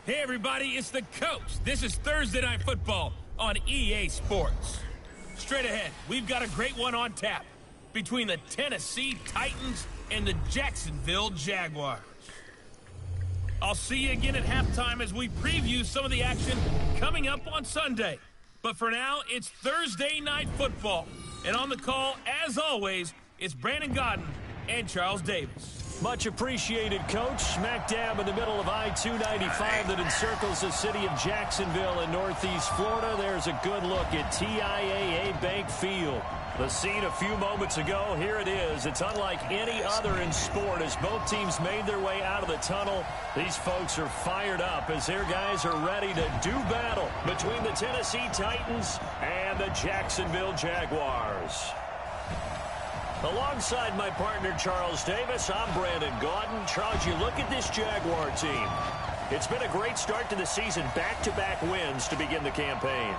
Hey everybody, it's the coach. This is Thursday Night Football on EA Sports. Straight ahead, we've got a great one on tap between the Tennessee Titans and the Jacksonville Jaguars. I'll see you again at halftime as we preview some of the action coming up on Sunday. But for now, it's Thursday Night Football. And on the call, as always, it's Brandon Godden and Charles Davis. Much appreciated, Coach. Smack dab in the middle of I-295 that encircles the city of Jacksonville in northeast Florida. There's a good look at TIAA Bank Field. The scene a few moments ago, here it is. It's unlike any other in sport as both teams made their way out of the tunnel. These folks are fired up as their guys are ready to do battle between the Tennessee Titans and the Jacksonville Jaguars. Alongside my partner, Charles Davis, I'm Brandon Godden. Charles, you look at this Jaguar team. It's been a great start to the season, back-to-back wins to begin the campaign.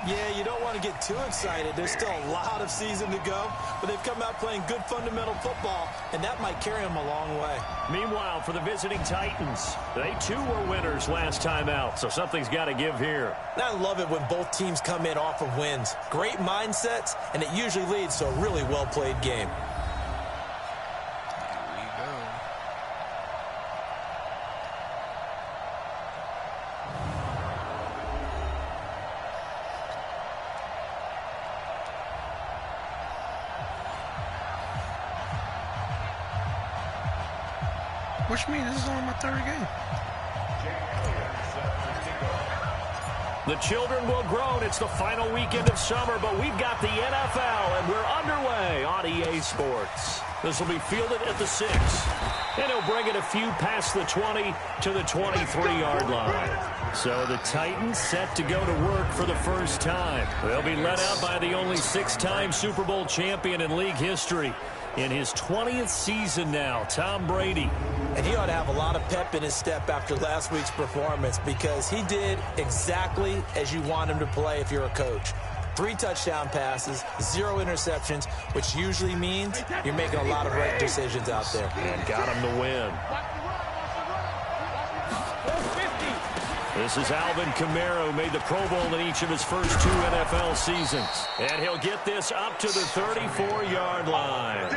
Yeah, you don't want to get too excited. There's still a lot of season to go, but they've come out playing good fundamental football, and that might carry them a long way. Meanwhile, for the visiting Titans, they too were winners last time out, so something's got to give here. And I love it when both teams come in off of wins. Great mindsets, and it usually leads to a really well-played game. Which means this is only my third game. The children will groan. It's the final weekend of summer, but we've got the NFL, and we're underway on EA Sports. This will be fielded at the 6, and he'll bring it a few past the 20 to the 23-yard line. So the Titans set to go to work for the first time. They'll be led out by the only 6-time Super Bowl champion in league history. In his 20th season now, Tom Brady. And he ought to have a lot of pep in his step after last week's performance because he did exactly as you want him to play if you're a coach. 3 touchdown passes, 0 interceptions, which usually means you're making a lot of right decisions out there. And got him to win. This is Alvin Kamara, who made the Pro Bowl in each of his first 2 NFL seasons. And he'll get this up to the 34-yard line.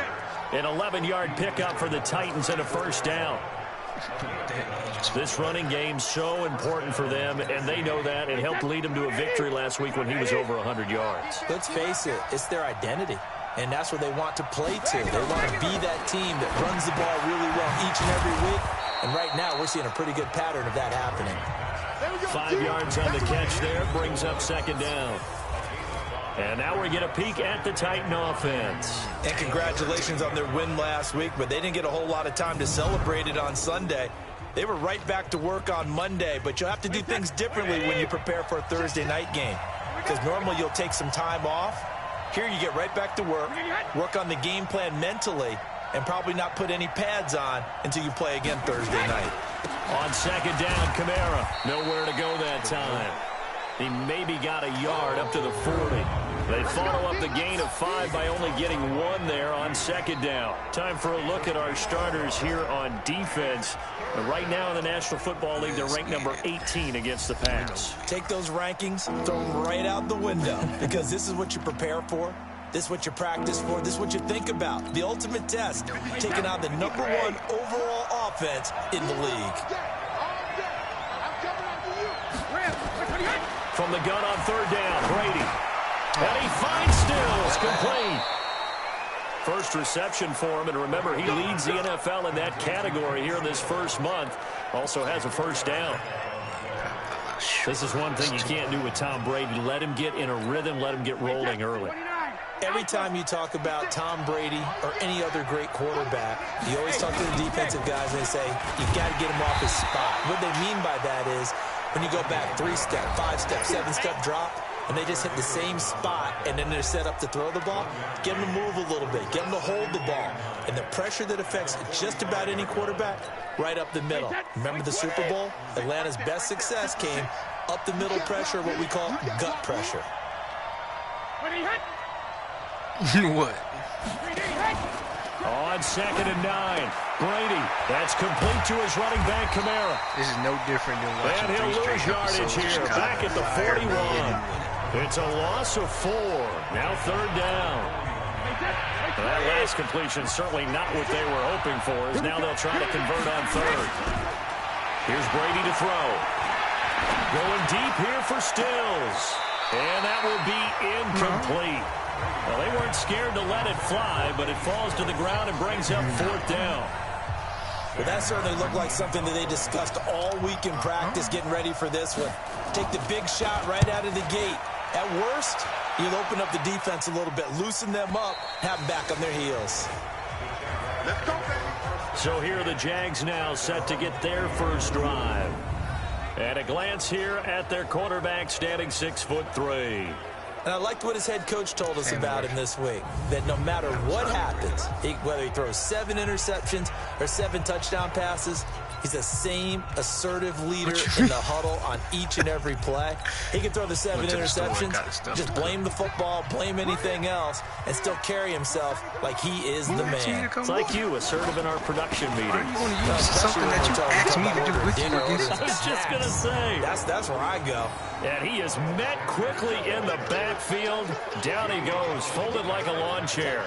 An 11-yard pickup for the Titans and a first down. This running game's so important for them, and they know that. It helped lead them to a victory last week when he was over 100 yards. Let's face it, it's their identity. And that's what they want to play to. They want to be that team that runs the ball really well each and every week. And right now, we're seeing a pretty good pattern of that happening. 5 yards on the catch there, brings up second down. And now we get a peek at the Titan offense. And congratulations on their win last week, but they didn't get a whole lot of time to celebrate it on Sunday. They were right back to work on Monday, but you'll have to do things differently when you prepare for a Thursday night game. Because normally you'll take some time off. Here you get right back to work on the game plan mentally, and probably not put any pads on until you play again Thursday night. On second down, Kamara. Nowhere to go that time. He maybe got a yard up to the 40. They follow up the gain of 5 by only getting 1 there on second down. Time for a look at our starters here on defense. Right now in the National Football League, they're ranked number 18 against the pass. Take those rankings, throw them right out the window, because this is what you prepare for. This is what you practice for. This is what you think about. The ultimate test, taking on the #1 overall offense in the league. From the gun on third down, Brady. And he finds Stills, complete. First reception for him, and remember, he leads the NFL in that category here in this first month. Also has a first down. This is one thing you can't do with Tom Brady. Let him get in a rhythm, let him get rolling early. Every time you talk about Tom Brady or any other great quarterback, you always talk to the defensive guys and they say, you got to get him off his spot. What they mean by that is when you go back 3-step, 5-step, 7-step drop, and they just hit the same spot, and then they're set up to throw the ball, get them to move a little bit, get them to hold the ball. And the pressure that affects just about any quarterback, right up the middle. Remember the Super Bowl? Atlanta's best success came up the middle pressure, what we call gut pressure. What? On 2nd and 9, Brady. That's complete to his running back, Kamara. This is no different than watching and he'll lose yardage here, back at the 41. It's a loss of 4. Now 3rd down. That last completion certainly not what they were hoping for, as now they'll try to convert on 3rd. Here's Brady to throw. Going deep here for Stills. And that will be incomplete. Well, they weren't scared to let it fly, but it falls to the ground and brings up 4th down. Well, that certainly looked like something that they discussed all week in practice, getting ready for this one. Take the big shot right out of the gate. At worst, you'll open up the defense a little bit, loosen them up, have them back on their heels. Let's go, baby. So here are the Jags now set to get their first drive. At a glance here at their quarterback, standing 6'3". And I liked what his head coach told us about him this week, that no matter what happens, whether he throws 7 interceptions or 7 touchdown passes, he's the same assertive leader in the huddle on each and every play. He can throw the 7 interceptions, just blame the football, blame anything else, and still carry himself like he is the man. It's like you, assertive in our production meetings. Are you going to use something that you asked me to do with you against I was just going to say. That's where I go. And he is met quickly in the backfield. Down he goes, folded like a lawn chair.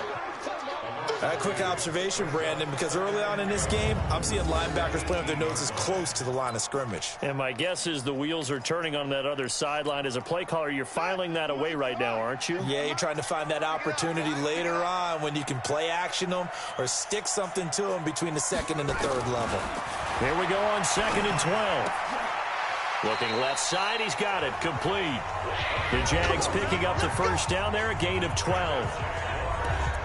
A quick observation, Brandon, because early on in this game, I'm seeing linebackers playing with their noses close to the line of scrimmage. And my guess is the wheels are turning on that other sideline. As a play caller, you're filing that away right now, aren't you? Yeah, you're trying to find that opportunity later on when you can play action them or stick something to them between the 2nd and the 3rd level. Here we go on 2nd and 12. Looking left side, he's got it, complete. The Jags picking up the first down there, a gain of 12.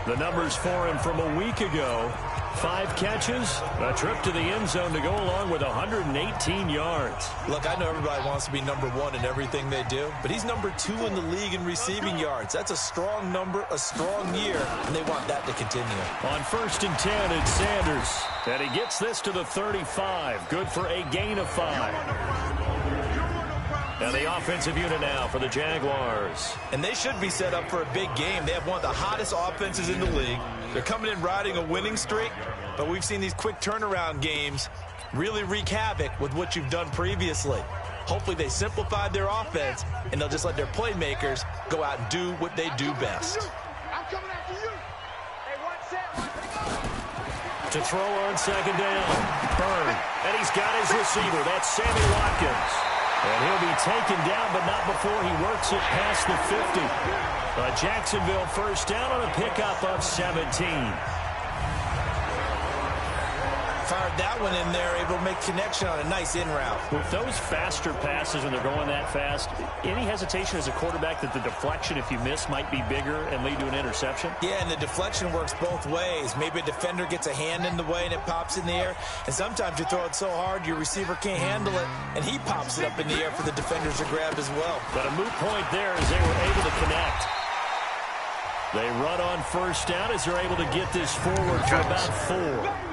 The numbers for him from a week ago, 5 catches, a trip to the end zone to go along with 118 yards. Look, I know everybody wants to be number 1 in everything they do, but he's number 2 in the league in receiving yards. That's a strong number, a strong year, and they want that to continue. On 1st and 10, it's Sanders. And he gets this to the 35, good for a gain of 5. And the offensive unit now for the Jaguars. And they should be set up for a big game. They have one of the hottest offenses in the league. They're coming in riding a winning streak, but we've seen these quick turnaround games really wreak havoc with what you've done previously. Hopefully they simplified their offense, and they'll just let their playmakers go out and do what they do best. I'm coming after you. Hey, one set. To throw on 2nd down. Byrne. And he's got his receiver. That's Sammy Watkins. And he'll be taken down, but not before he works it past the 50. A Jacksonville first down on a pickup of 17. Fired that one in there, able to make connection on a nice in route. With those faster passes when they're going that fast, any hesitation as a quarterback that the deflection, if you miss, might be bigger and lead to an interception? Yeah, and the deflection works both ways. Maybe a defender gets a hand in the way and it pops in the air. And sometimes you throw it so hard your receiver can't handle it, and he pops it up in the air for the defenders to grab as well. But a moot point there as they were able to connect. They run on first down as they're able to get this forward for about 4.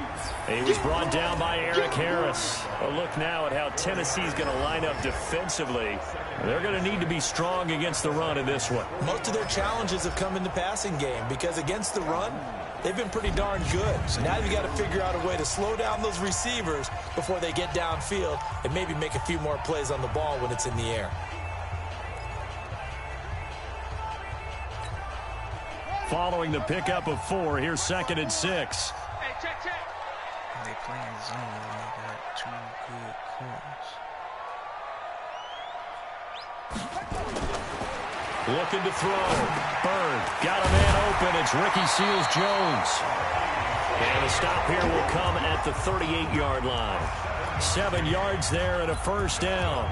He was brought down by Eric Harris. A look now at how Tennessee's going to line up defensively. They're going to need to be strong against the run in this one. Most of their challenges have come in the passing game because against the run, they've been pretty darn good. So now you've got to figure out a way to slow down those receivers before they get downfield and maybe make a few more plays on the ball when it's in the air. Following the pickup of 4, here's 2nd and 6. Hey, check. They playing zone and they got 2 good corners. Looking to throw. Byrne got a man open. It's Ricky Seals-Jones. And the stop here will come at the 38-yard line. 7 yards there and a first down.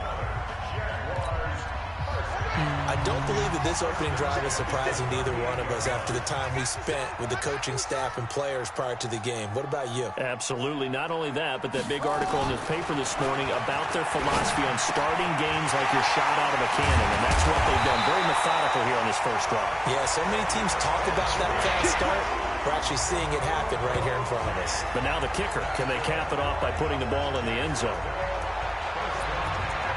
I don't believe that this opening drive is surprising to either one of us after the time we spent with the coaching staff and players prior to the game. What about you? Absolutely. Not only that, but that big article in the paper this morning about their philosophy on starting games like you're shot out of a cannon, and that's what they've done. Very methodical here on this first drive. Yeah, so many teams talk about that fast start. We're actually seeing it happen right here in front of us. But now the kicker. Can they cap it off by putting the ball in the end zone?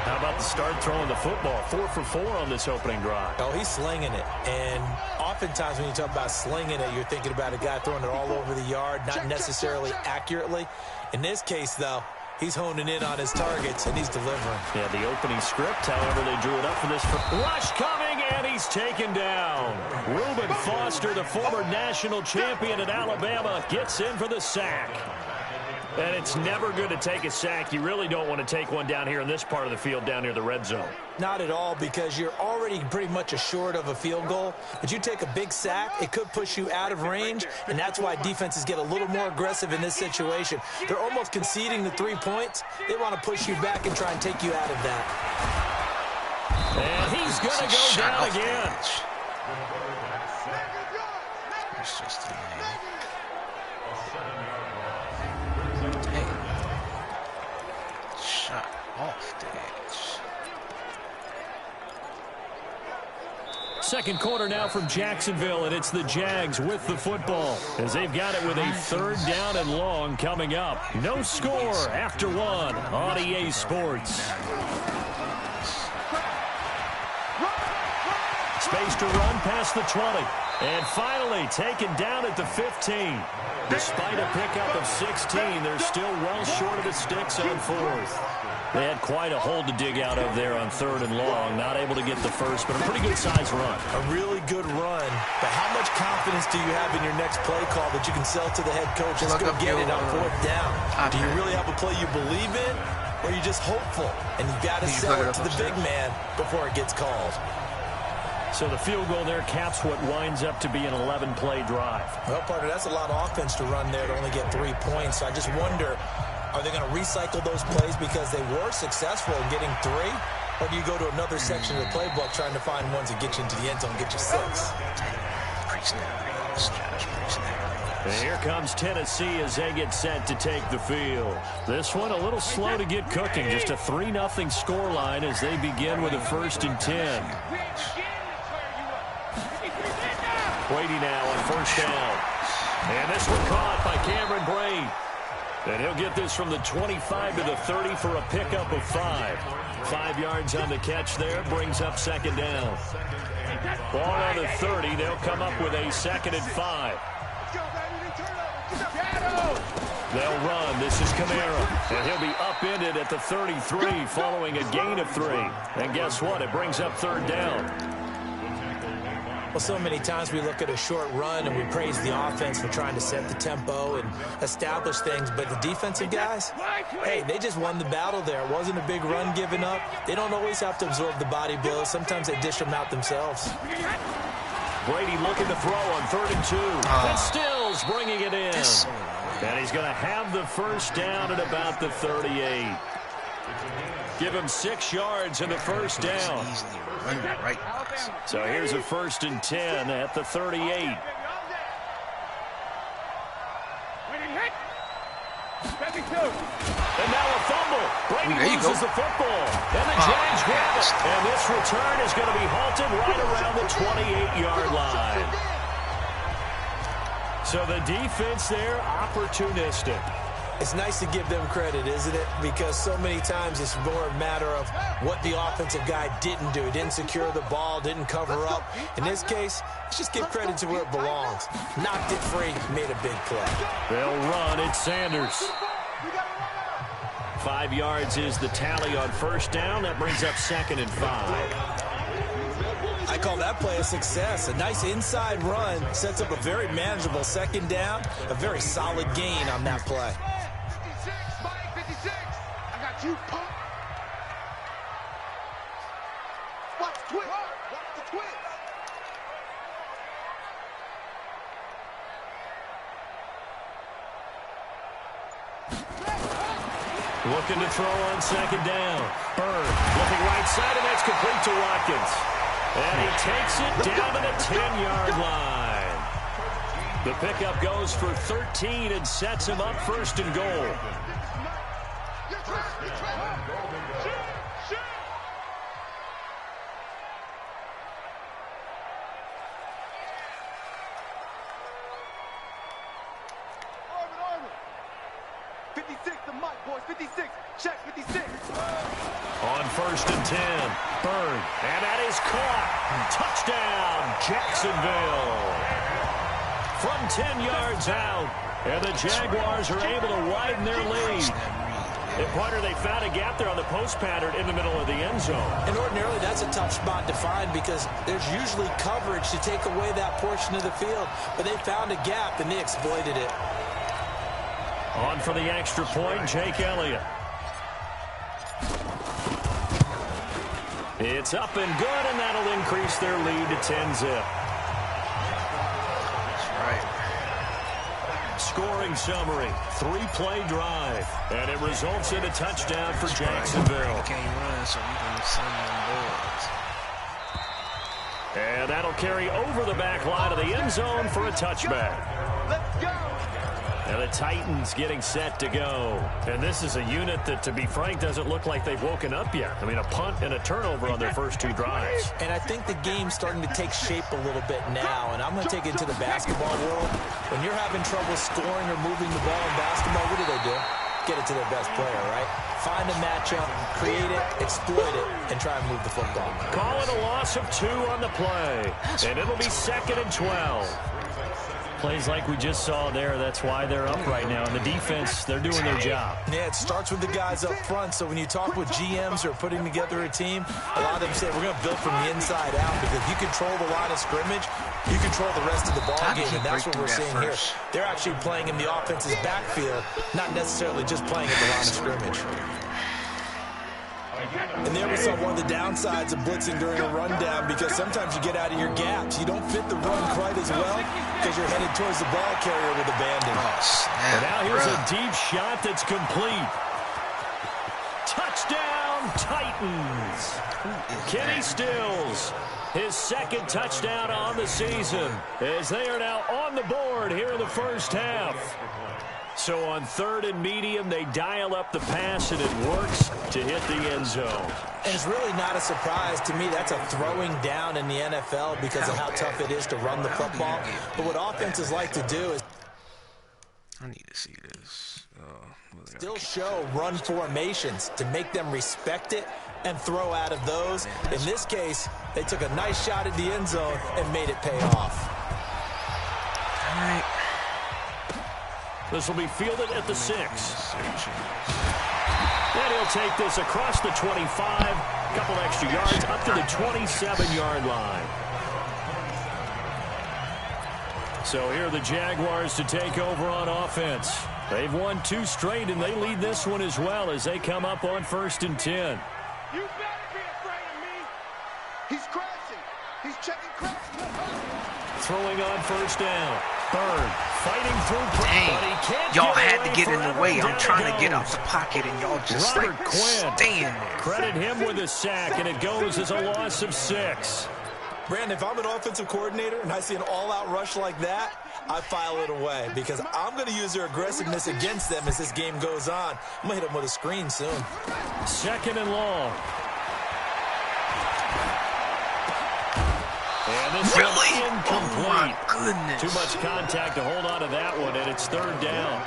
How about the start throwing the football? 4 for 4 on this opening drive. Oh, he's slinging it. And oftentimes when you talk about slinging it, you're thinking about a guy throwing it all over the yard, not necessarily accurately. In this case, though, he's honing in on his targets, and he's delivering. Yeah, the opening script, however, they drew it up for this. Rush coming, and he's taken down. Reuben Foster, the former national champion at Alabama, gets in for the sack. And it's never good to take a sack. You really don't want to take one down here in this part of the field, down near the red zone. Not at all, because you're already pretty much assured of a field goal. But you take a big sack, it could push you out of range, and that's why defenses get a little more aggressive in this situation. They're almost conceding the 3 points. They want to push you back and try and take you out of that. And he's going to go down again. It's just a shot off the edge. Second quarter now from Jacksonville, and it's the Jags with the football as they've got it with a 3rd down and long coming up. No score after 1 on EA Sports. Space to run past the 20. And finally taken down at the 15. Despite a pickup of 16, they're still well short of the sticks on 4th. They had quite a hole to dig out of there on 3rd and long. Not able to get the first, but a pretty good-sized run. A really good run. But how much confidence do you have in your next play call that you can sell to the head coach? Let's go get it on 4th down. Do you really have a play you believe in, or are you just hopeful? And you got to sell it to the big man before it gets called. So the field goal there caps what winds up to be an 11-play drive. Well, partner, that's a lot of offense to run there to only get 3 points. So I just wonder, are they going to recycle those plays because they were successful in getting 3? Or do you go to another section of the playbook trying to find ones that get you into the end zone and get you 6? And here comes Tennessee as they get set to take the field. This one a little slow to get cooking. Just a 3-0 scoreline as they begin with a 1st and 10. Brady now on 1st down. And this one caught by Cameron Brate. And he'll get this from the 25 to the 30 for a pickup of 5. 5 yards on the catch there, brings up 2nd down. Ball on the 30, they'll come up with a 2nd and 5. They'll run. This is Kamara. And he'll be upended at the 33 following a gain of 3. And guess what? It brings up 3rd down. Well, so many times we look at a short run and we praise the offense for trying to set the tempo and establish things, but the defensive guys, hey, they just won the battle there. It wasn't a big run given up. They don't always have to absorb the body blows. Sometimes they dish them out themselves. Brady looking to throw on 3rd and 2. And Stills bringing it in. And he's going to have the 1st down at about the 38. Give him 6 yards in the 1st down. So here's a 1st and 10 at the 38. And now a fumble. Brady loses the football. And the Jags grab it. And this return is going to be halted right around the 28-yard line. So the defense there, opportunistic. It's nice to give them credit, isn't it? Because so many times it's more a matter of what the offensive guy didn't do. Didn't secure the ball, didn't cover up. In this case, let's just give credit to where it belongs. Knocked it free, made a big play. They'll run. It's Sanders. 5 yards is the tally on 1st down. That brings up 2nd and 5. I call that play a success. A nice inside run sets up a very manageable 2nd down. A very solid gain on that play. 56. I got you. Watch the twist. Watch the twist. Looking to throw on 2nd down. Bird looking right side, and that's complete to Watkins. And he takes it down to the 10-yard line. The pickup goes for 13 and sets him up 1st and goal. Armor. 56 to Mike. boys. 56. Check 56. On 1st and 10. Bird. And that is caught. Touchdown, Jacksonville. From 10 yards out. And the Jaguars are able to widen their lead. And partner, they found a gap there on the post pattern in the middle of the end zone. And ordinarily, that's a tough spot to find because there's usually coverage to take away that portion of the field. But they found a gap, and they exploited it. On for the extra point, Jake Elliott. It's up and good, and that'll increase their lead to 10-zip. That's right. Scoring summary, 3-play drive, and it results in a touchdown for Jacksonville. He can't run, so we can send them boards. And that'll carry over the back line of the end zone for a touchback. Let's go. And the Titans getting set to go. And this is a unit that, to be frank, doesn't look like they've woken up yet. I mean, a punt and a turnover on their first 2 drives. And I think the game's starting to take shape a little bit now. And I'm going to take it to the basketball world. When you're having trouble scoring or moving the ball in basketball, what do? Get it to their best player, right? Find a matchup, create it, exploit it, and try and move the football. Call it a loss of 2 on the play. And it'll be 2nd and 12. Plays like we just saw there, that's why they're up right now. And the defense, they're doing their job. Yeah, it starts with the guys up front. So when you talk with GMs who are putting together a team, a lot of them say, we're going to build from the inside out. Because if you control the line of scrimmage, you control the rest of the ball game. And that's what we're seeing here. They're actually playing in the offense's backfield, not necessarily just playing at the line of scrimmage. And there we saw one of the downsides of blitzing during a rundown because sometimes you get out of your gaps. You don't fit the run quite as well because you're headed towards the ball carrier with abandon. And now here's a deep shot that's complete. Touchdown, Titans. Kenny Stills, his 2nd touchdown on the season as they are now on the board here in the first half. So on 3rd and medium, they dial up the pass, and it works to hit the end zone. And it's really not a surprise to me. That's a throwing down in the NFL because of how tough it is to run the football. But what offenses like to do is I need to see this. still show run formations to make them respect it and throw out of those. In this case, they took a nice shot at the end zone and made it pay off. All right. This will be fielded at the 6. And he'll take this across the 25, a couple extra yards, up to the 27-yard line. So here are the Jaguars to take over on offense. They've won 2 straight, and they lead this one as well as they come up on 1st and 10. You better be afraid of me. He's crashing. He's checking crash. Throwing on 1st down. Bird fighting through. Y'all had to get in the way. I'm trying to get out the pocket, and y'all just Robert Quinn. staying there. Credit him with a sack, and it goes as a loss of 6. Brandon, if I'm an offensive coordinator and I see an all-out rush like that, I file it away because I'm going to use their aggressiveness against them as this game goes on. I'm going to hit them with a screen soon. 2nd and long. And this Really? one incomplete. Oh, my goodness. Too much contact to hold on to that one, and it's 3rd down.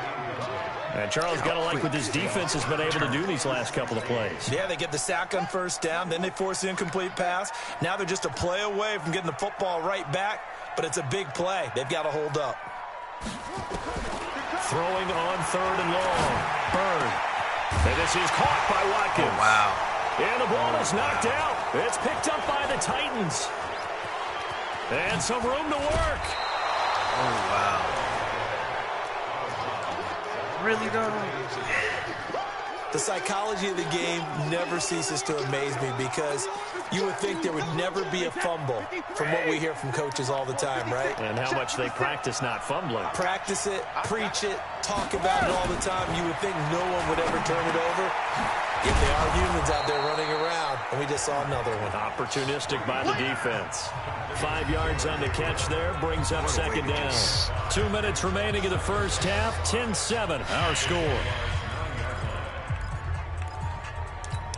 And Charles got to like what this defense has been able to do these last couple of plays. Yeah, they get the sack on 1st down, then they force the incomplete pass. Now they're just a play away from getting the football right back, but it's a big play. They've got to hold up. Throwing on 3rd and long. Bird. And this is caught by Watkins. Oh, wow. And the ball is knocked out. It's picked up by the Titans. And some room to work. Oh, wow. Really, though? The psychology of the game never ceases to amaze me because you would think there would never be a fumble from what we hear from coaches all the time, right? And how much they practice not fumbling. Practice it, preach it, talk about it all the time. You would think no one would ever turn it over. Yet they are humans out there running around, and we just saw another one. Opportunistic by the defense. 5 yards on the catch there, brings up 2nd down. 2 minutes remaining in the first half, 10-7, our score.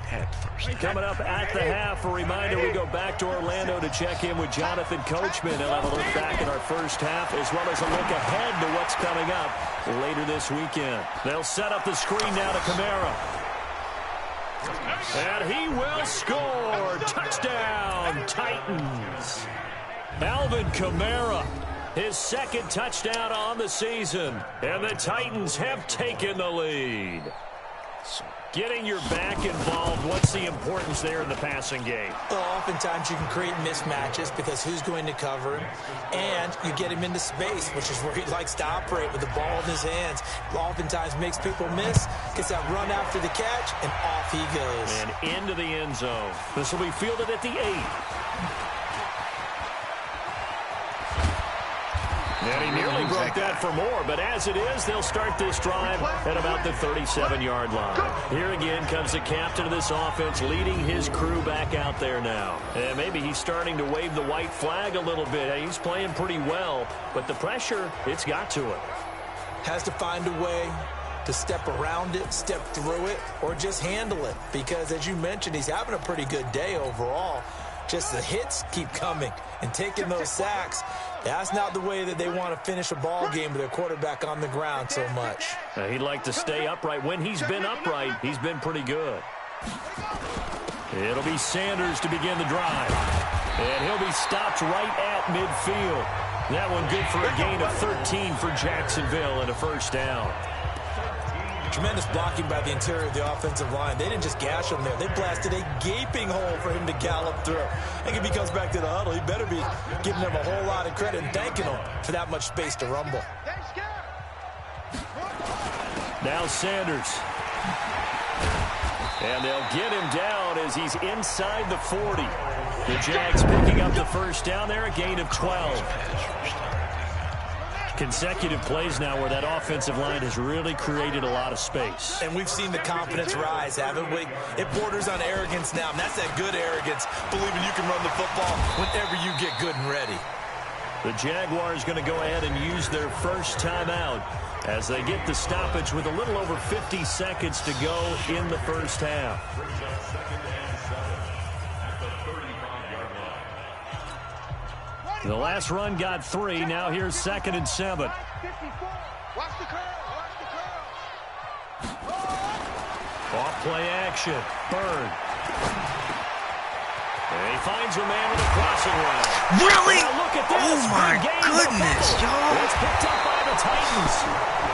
Head first Coming up at the half, a reminder we go back to Orlando to check in with Jonathan Coachman. He'll have a look back at our first half as well as a look ahead to what's coming up later this weekend. They'll set up the screen now to Kamara. And he will score. Touchdown, Titans. Alvin Kamara, his second touchdown on the season. And the Titans have taken the lead. Getting your back involved, what's the importance there in the passing game? Well, oftentimes you can create mismatches because who's going to cover him, and you get him into space, which is where he likes to operate with the ball in his hands. Oftentimes makes people miss, gets that run after the catch, and off he goes. And into the end zone. This will be fielded at the 8. And he nearly broke that for more, but as it is, they'll start this drive at about the 37-yard line. Here again comes the captain of this offense leading his crew back out there now. And maybe he's starting to wave the white flag a little bit. He's playing pretty well, but the pressure, it's got to him. Has to find a way to step around it, step through it, or just handle it. Because, as you mentioned, he's having a pretty good day overall. Just the hits keep coming and taking those sacks. That's not the way that they want to finish a ball game with their quarterback on the ground so much. He'd like to stay upright. When he's been upright, he's been pretty good. It'll be Sanders to begin the drive. And he'll be stopped right at midfield. That one good for a gain of 13 for Jacksonville and a first down. Tremendous blocking by the interior of the offensive line. They didn't just gash him there. They blasted a gaping hole for him to gallop through. I think if he comes back to the huddle, he better be giving them a whole lot of credit and thanking them for that much space to rumble. Now Sanders. And they'll get him down as he's inside the 40. The Jags picking up the first down there, a gain of 12. Consecutive plays now where that offensive line has really created a lot of space. And we've seen the confidence rise, haven't we? It borders on arrogance now, and that's that good arrogance, believing you can run the football whenever you get good and ready. The Jaguars going to go ahead and use their first timeout as they get the stoppage with a little over 50 seconds to go in the first half. The last run got 3. Now here's 2nd and 7. Watch the curl. Watch the curl. Off play action. Bird. And he finds a man with a crossing route. Really? Now look at this. Oh, my goodness, y'all. It's picked up by the Titans.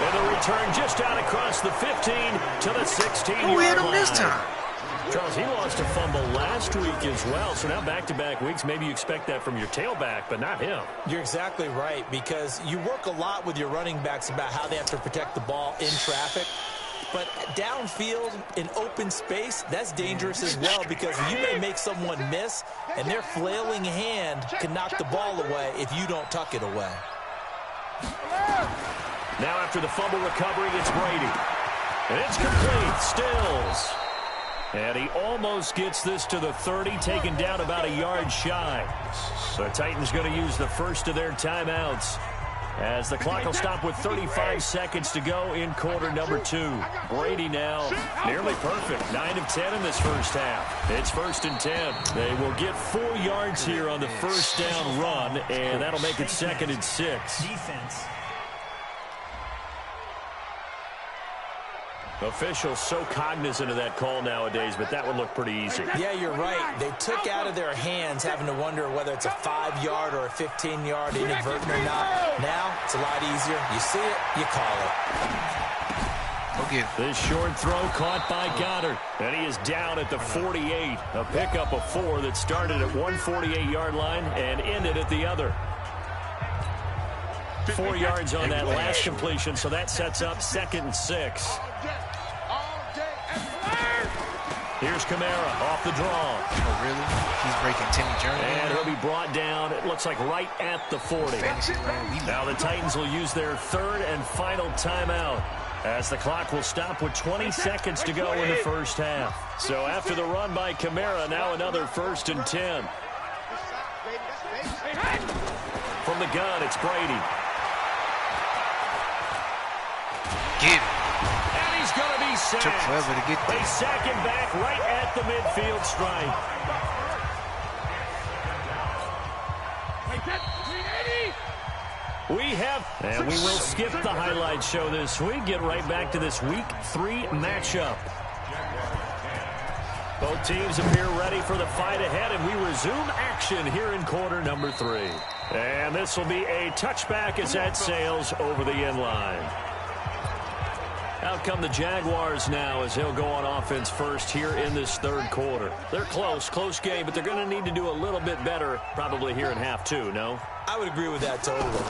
And the return just out across the 15 to the 16-yard line. Who hit him this time? Charles, he lost a fumble last week as well, so now back-to-back weeks, maybe you expect that from your tailback, but not him. You're exactly right, because you work a lot with your running backs about how they have to protect the ball in traffic, but downfield in open space, that's dangerous as well, because you may make someone miss, and their flailing hand can knock the ball away if you don't tuck it away. Now after the fumble recovery, it's Brady. And it's complete. Stills. And he almost gets this to the 30, taken down about a yard shy. So Titans going to use the first of their timeouts as the clock will stop with 35 seconds to go in quarter number 2. Brady now nearly perfect. 9 of 10 in this first half. It's 1st and 10. They will get 4 yards here on the first down run, and that'll make it 2nd and 6. Defense. Officials so cognizant of that call nowadays, but that would look pretty easy. Yeah, you're right. They took out of their hands having to wonder whether it's a 5-yard or a 15-yard inadvertent or not. Now, it's a lot easier. You see it, you call it. Okay. This short throw caught by Goddard, and he is down at the 48. A pickup of 4 that started at 148-yard line and ended at the other. 4 yards on that last completion, so that sets up 2nd and 6. Here's Kamara off the draw. Oh, really? He's breaking Timmy Journey. And he'll be brought down, it looks like right at the 40. Now the Titans will use their 3rd and final timeout as the clock will stop with 20 seconds to go in the first half. So after the run by Kamara, now another 1st and 10. From the gun, it's Brady. Get it. And he's going to be sacked. Took forever to get there. They sack him back right at the midfield stripe. And we will skip the highlight show this week. Get right back to this Week 3 matchup. Both teams appear ready for the fight ahead, and we resume action here in quarter number 3. And this will be a touchback as that sails over the end line. Out come the Jaguars now as they'll go on offense first here in this third quarter. They're close game, but they're going to need to do a little bit better probably here in half 2, no? I would agree with that totally.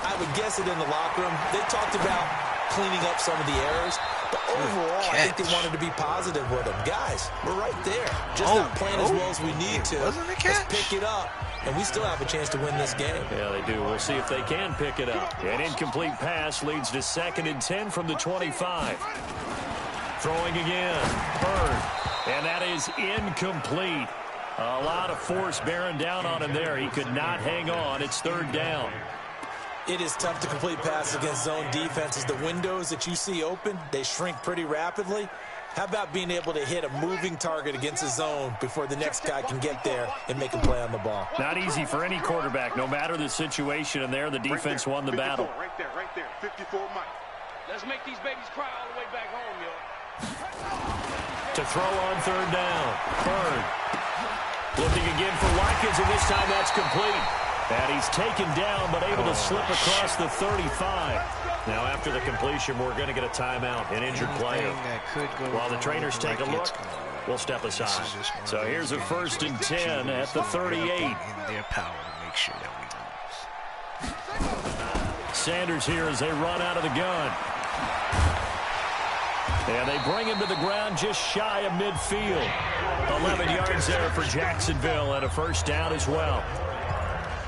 I would guess it in the locker room. They talked about cleaning up some of the errors, but overall, I think they wanted to be positive with them. Guys, we're right there. Just not playing as well as we need to. Let's pick it up, and we still have a chance to win this game. Yeah, they do. We'll see if they can pick it up. An incomplete pass leads to 2nd and 10 from the 25. Throwing again. Bird. And that is incomplete. A lot of force bearing down on him there. He could not hang on. It's 3rd down. It is tough to complete passes against zone defenses. The windows that you see open, they shrink pretty rapidly. How about being able to hit a moving target against a zone before the next guy can get there and make a play on the ball? Not easy for any quarterback, no matter the situation. And there, the defense won the battle. Right there. 54 Mike. Let's make these babies cry all the way back home, yo. To throw on 3rd down. Bird. Looking again for Watkins, and this time that's complete. And he's taken down, but able to slip across the 35. Now, after the completion, we're going to get a timeout, an injured player. While the trainers take a look, we'll step aside. So here's a 1st and 10 at the 38. In their power to make sure that we lose. Sanders here as they run out of the gun. And they bring him to the ground just shy of midfield. 11 yards there for Jacksonville and a 1st down as well.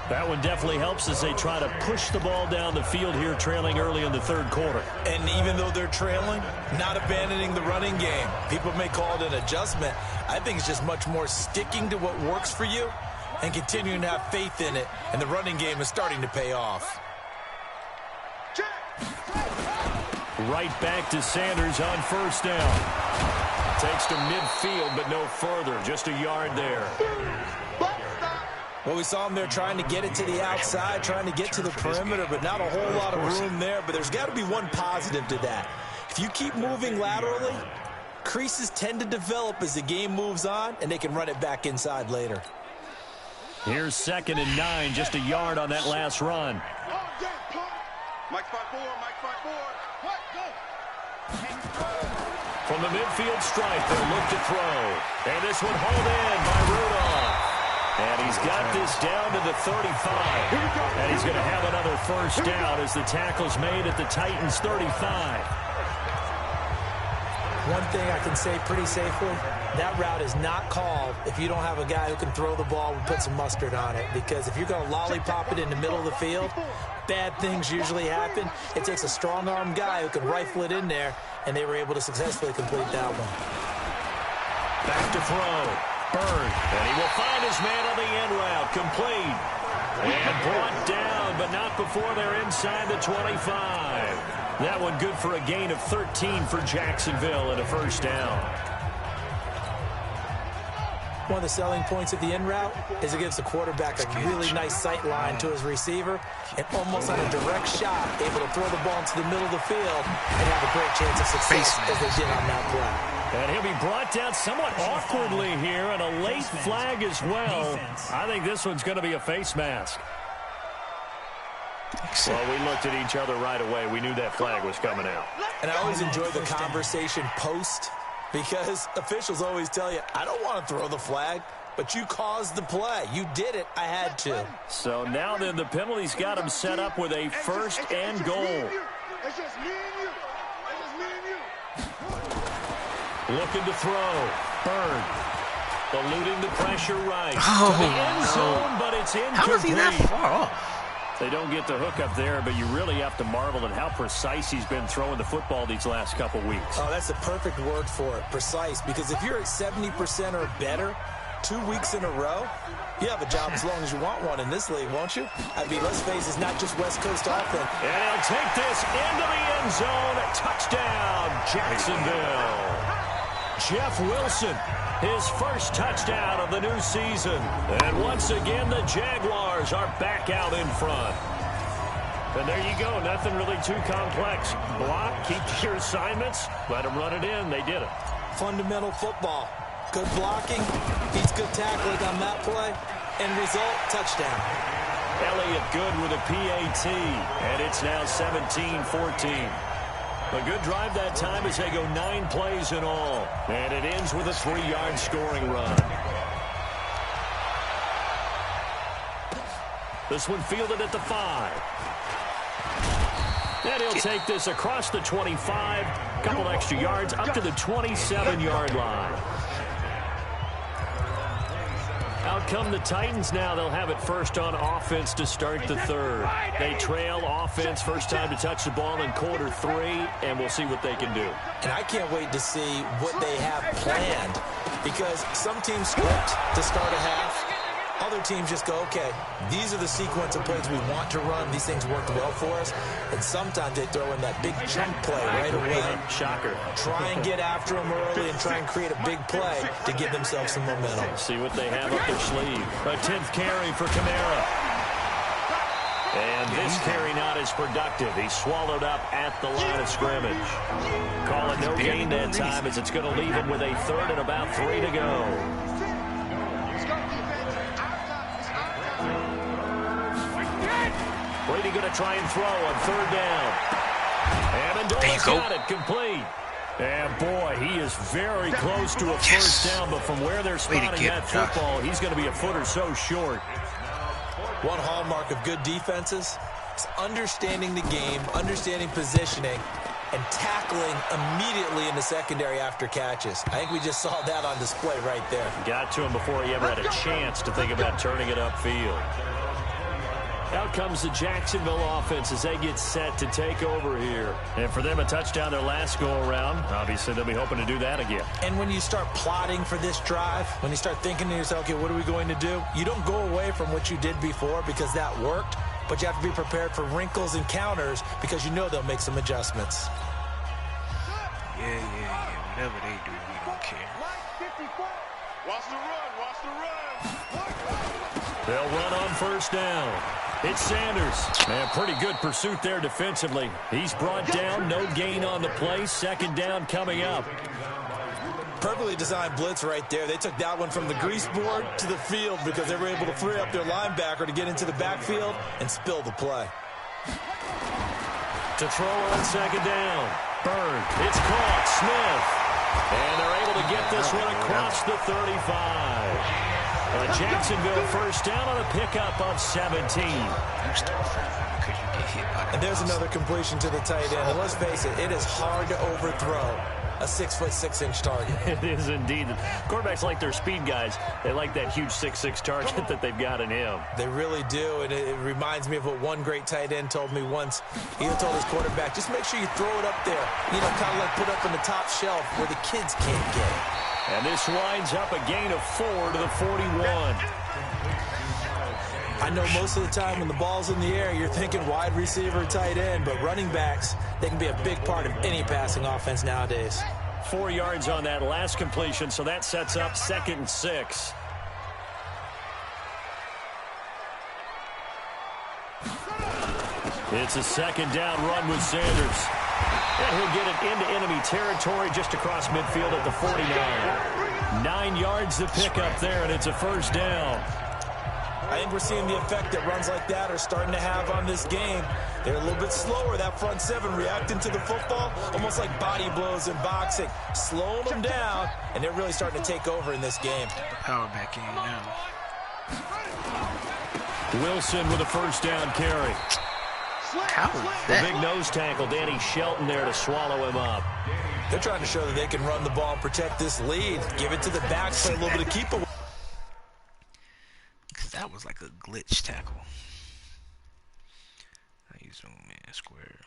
That one definitely helps as they try to push the ball down the field here, trailing early in the 3rd quarter. And even though they're trailing, not abandoning the running game. People may call it an adjustment. I think it's just much more sticking to what works for you and continuing to have faith in it. And the running game is starting to pay off. Right back to Sanders on 1st down. Takes to midfield, but no further. Just a yard there. Well, we saw him there trying to get it to the outside, trying to get to the perimeter, but not a whole lot of room there. But there's got to be one positive to that. If you keep moving laterally, creases tend to develop as the game moves on, and they can run it back inside later. Here's 2nd and 9, just a yard on that last run. Mike 5-4, Mike 5-4. From the midfield stripe, they'll look to throw. And this one hauled in by Rudolph. And he's got this down to the 35. And he's going to have another 1st down as the tackle's made at the Titans' 35. One thing I can say pretty safely, that route is not called if you don't have a guy who can throw the ball and put some mustard on it. Because if you're going to lollipop it in the middle of the field, bad things usually happen. It takes a strong-arm guy who can rifle it in there, and they were able to successfully complete that one. Back to throw. Bird, and he will find his man on the end route, complete. And brought down, but not before they're inside the 25. That one good for a gain of 13 for Jacksonville and a 1st down. One of the selling points of the in route is it gives the quarterback a really nice sight line to his receiver and almost on a direct shot, able to throw the ball into the middle of the field and have a great chance of success as they did on that play. And he'll be brought down somewhat awkwardly here, and a late flag as well. I think this one's going to be a face mask. Well, we looked at each other right away. We knew that flag was coming out. And I always enjoy the conversation post because officials always tell you, I don't want to throw the flag, but you caused the play. You did it. I had to. So now then the penalty's got him set up with a 1st and goal. It's just me and you. It's just me and you. Looking to throw. Bird. Eluding the pressure right. To the end zone, but it's incomplete. How is he that far off? They don't get the hook up there, but you really have to marvel at how precise he's been throwing the football these last couple weeks. Oh, that's the perfect word for it, precise. Because if you're at 70% or better, 2 weeks in a row? You have a job as long as you want one in this league, won't you? I mean, let's face it, it's not just West Coast offense. And he'll take this into the end zone. Touchdown, Jacksonville. Jeff Wilson, his first touchdown of the new season. And once again, the Jaguars are back out in front. And there you go. Nothing really too complex. Block, keep your assignments, let them run it in. They did it. Fundamental football. Good blocking, beats good tackling on that play. End result, touchdown. Elliott good with a PAT, and it's now 17-14. A good drive that time as they go 9 plays in all. And it ends with a 3-yard scoring run. This one fielded at the 5. And he'll take this across the 25, couple extra yards, up to the 27-yard line. Out come the Titans now. They'll have it first on offense to start the third. They trail offense, first time to touch the ball in quarter 3, and we'll see what they can do. And I can't wait to see what they have planned, because some teams script to start a half. Other teams just go, okay, these are the sequence of plays we want to run. These things worked well for us. And sometimes they throw in that big chunk play right away. Shocker. Try and get after them early and try and create a big play to give themselves some momentum. See what they have up their sleeve. A 10th carry for Kamara. And this carry not as productive. He's swallowed up at the line of scrimmage. Call it no gain that time as it's going to leave him with a 3rd and about 3 to go. Brady going to try and throw on 3rd down. Amendola's got it complete. And boy, he is very close to a first down, but from where they're spotting that football, he's going to be a foot or so short. One hallmark of good defenses is understanding the game, understanding positioning, and tackling immediately in the secondary after catches. I think we just saw that on display right there. Got to him before he ever had a chance to think about turning it upfield. Out comes the Jacksonville offense as they get set to take over here. And for them, a touchdown their last go-around. Obviously, they'll be hoping to do that again. And when you start plotting for this drive, when you start thinking to yourself, okay, what are we going to do? You don't go away from what you did before because that worked, but you have to be prepared for wrinkles and counters because you know they'll make some adjustments. Yeah. Whatever they do, we don't care. Watch the run. Watch the run. They'll run on first down. It's Sanders. Man, pretty good pursuit there defensively. He's brought down, no gain on the play. 2nd down coming up. Perfectly designed blitz right there. They took that one from the grease board to the field because they were able to free up their linebacker to get into the backfield and spill the play. To throw on 2nd down. Bird. It's caught. Smith. And they're able to get this one across the 35. A Jacksonville first down on a pickup of 17. And there's another completion to the tight end. And let's face it, it is hard to overthrow a 6'6" target. It is indeed. Quarterbacks like their speed guys. They like that huge 6'6" target that they've got in him. They really do, and it reminds me of what one great tight end told me once. He told his quarterback, just make sure you throw it up there. You know, kind of like put up on the top shelf where the kids can't get it. And this winds up a gain of 4 to the 41. I know most of the time when the ball's in the air, you're thinking wide receiver, tight end, but running backs, they can be a big part of any passing offense nowadays. 4 yards on that last completion, so that sets up 2nd and 6. It's a 2nd down run with Sanders. And he'll get it into enemy territory just across midfield at the 49. 9 yards to pick up there, and it's a first down. I think we're seeing the effect that runs like that are starting to have on this game. They're a little bit slower, that front 7, reacting to the football, almost like body blows in boxing. Slowing them down, and they're really starting to take over in this game. Power back in now. Wilson with a first down carry. How was The that? big nose tackle, Danny Shelton there to swallow him up. They're trying to show that they can run the ball and protect this lead. Give it to the backs, play a little bit of keep away. That was like a glitch tackle. I use zoom in square.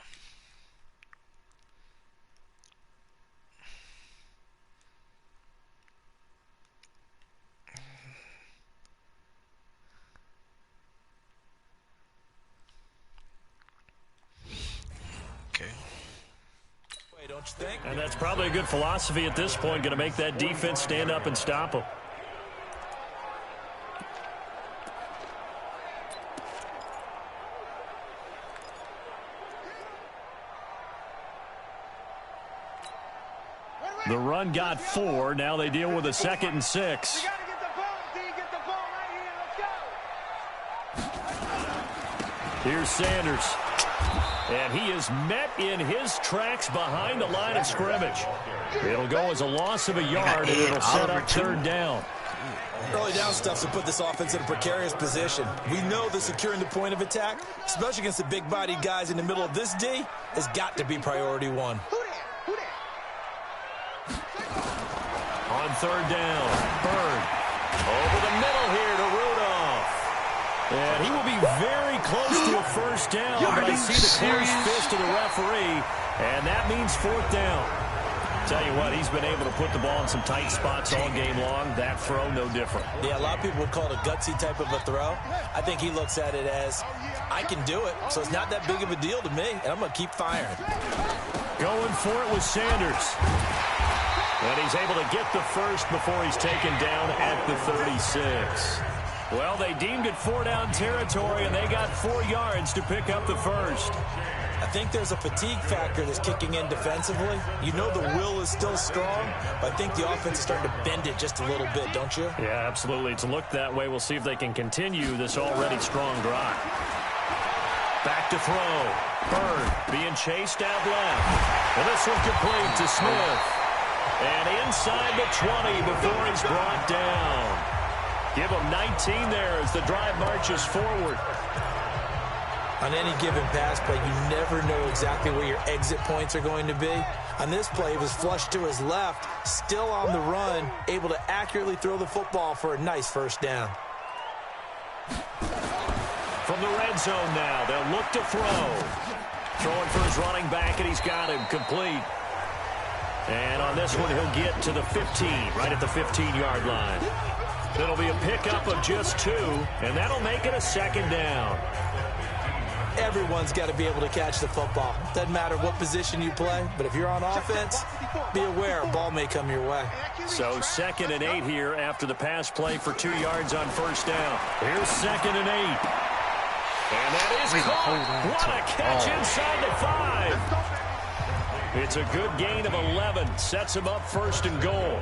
don't you think? And that's probably a good philosophy at this point, going to make that defense stand up and stop them. The run got 4. Now they deal with a 2nd and 6. Here's Sanders. And he is met in his tracks behind the line of scrimmage. It'll go as a loss of a yard, and it'll set up 3rd down. Early down stuff to put this offense in a precarious position. We know that securing the point of attack, especially against the big-bodied guys in the middle of this D, has got to be priority 1. On 3rd down, Bird over the middle here to Rudolph. And he will be very close to a 1st down, but I see the closed fist of the referee, and that means 4th down. Tell you what, he's been able to put the ball in some tight spots all game long. That throw, no different. Yeah, a lot of people would call it a gutsy type of a throw. I think he looks at it as, I can do it, so it's not that big of a deal to me, and I'm going to keep firing. Going for it with Sanders. And he's able to get the 1st before he's taken down at the 36. Well, they deemed it 4-down territory, and they got 4 yards to pick up the 1st. I think there's a fatigue factor that's kicking in defensively. You know the will is still strong, but I think the offense is starting to bend it just a little bit, don't you? Yeah, absolutely. It's looked that way. We'll see if they can continue this already strong drive. Back to throw. Bird being chased out left. And this one complete to Smith. And inside the 20 before he's brought down. Give him 19 there as the drive marches forward. On any given pass play, you never know exactly where your exit points are going to be. On this play, he was flushed to his left, still on the run, able to accurately throw the football for a nice 1st down. From the red zone now, they'll look to throw. Throwing for his running back, and he's got him complete. And on this one, he'll get to the 15, right at the 15-yard line. It'll be a pickup of just 2, and that'll make it a 2nd down. Everyone's got to be able to catch the football. Doesn't matter what position you play, but if you're on offense, be aware a ball may come your way. So 2nd and 8 here after the pass play for 2 yards on 1st down. Here's 2nd and 8. And that is caught. What a catch inside the 5. It's a good gain of 11. Sets him up 1st and goal.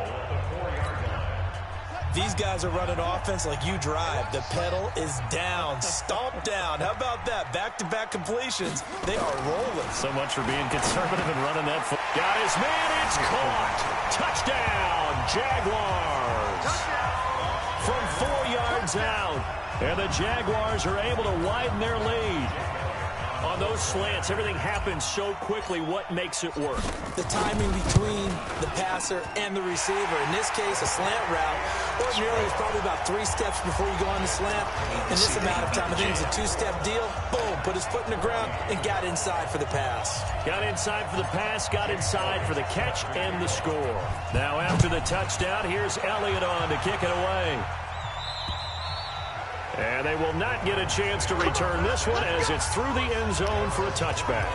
These guys are running offense like you drive. The pedal is down, stomp down. How about that? Back-to-back completions. They are rolling. So much for being conservative and running that foot. Got his man. It's caught. Touchdown, Jaguars. From 4 yards out. And the Jaguars are able to widen their lead. On those slants, everything happens so quickly. What makes it work? The timing between the passer and the receiver. In this case, a slant route. Ordinarily, it's probably about 3 steps before you go on the slant. In this amount of time, I think it's a 2-step deal. Boom, put his foot in the ground and got inside for the pass. Got inside for the pass, got inside for the catch and the score. Now after the touchdown, here's Elliott on to kick it away. And they will not get a chance to return this one as it's through the end zone for a touchback.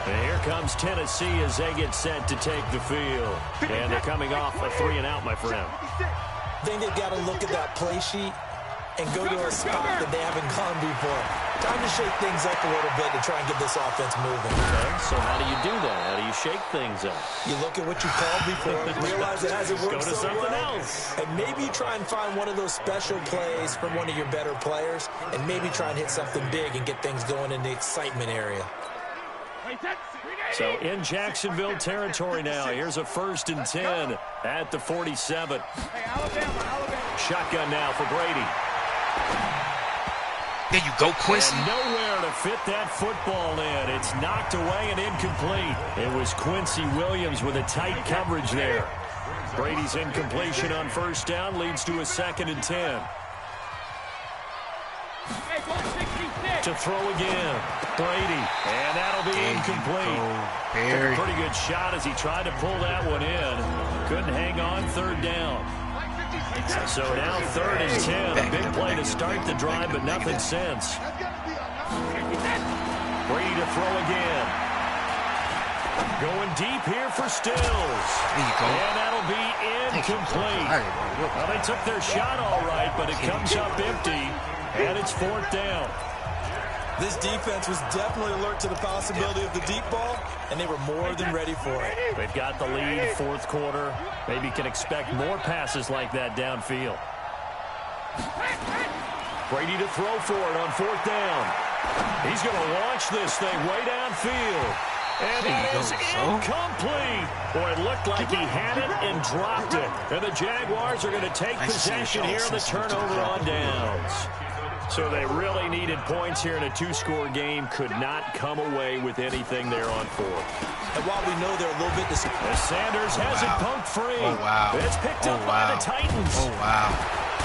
And here comes Tennessee as they get set to take the field. And they're coming off a 3-and-out, my friend. I think they've got to look at that play sheet and go to a spot that they haven't gone before. Time to shake things up a little bit to try and get this offense moving. Okay, so how do you do that? How do you shake things up? You look at what you called before, realize it hasn't worked Go to so something well, else. and maybe try and find one of those special plays from one of your better players, and maybe try and hit something big and get things going in the excitement area. So in Jacksonville territory now. Here's a 1st and 10 at the 47. Shotgun now for Brady. There you go, Quincy. And nowhere to fit that football in. It's knocked away and incomplete. It was Quincy Williams with a tight coverage there. Brady's incompletion on 1st down leads to a 2nd and 10. To throw again, Brady, and that'll be incomplete. A pretty good shot as he tried to pull that one in. Couldn't hang on 3rd down. So now 3rd and 10, a big play to start the drive, but nothing since. Brady to throw again. going deep here for Stills. There you go. And that'll be incomplete. Well, they took their shot all right, but it comes up empty, and it's 4th down. This defense was definitely alert to the possibility of the deep ball, and they were more than ready for it. They've got the lead, 4th quarter. Maybe can expect more passes like that downfield. Brady to throw for it on 4th down. He's going to launch this thing way downfield. And that is incomplete. Boy, it looked like he had it and dropped it. And the Jaguars are going to take possession here on the turnover on downs. So they really needed points here in a 2-score game. Could not come away with anything there on 4th. And while we know they're a little bit... As Sanders has it pumped free. Oh, wow. It's picked up by the Titans. Oh, wow.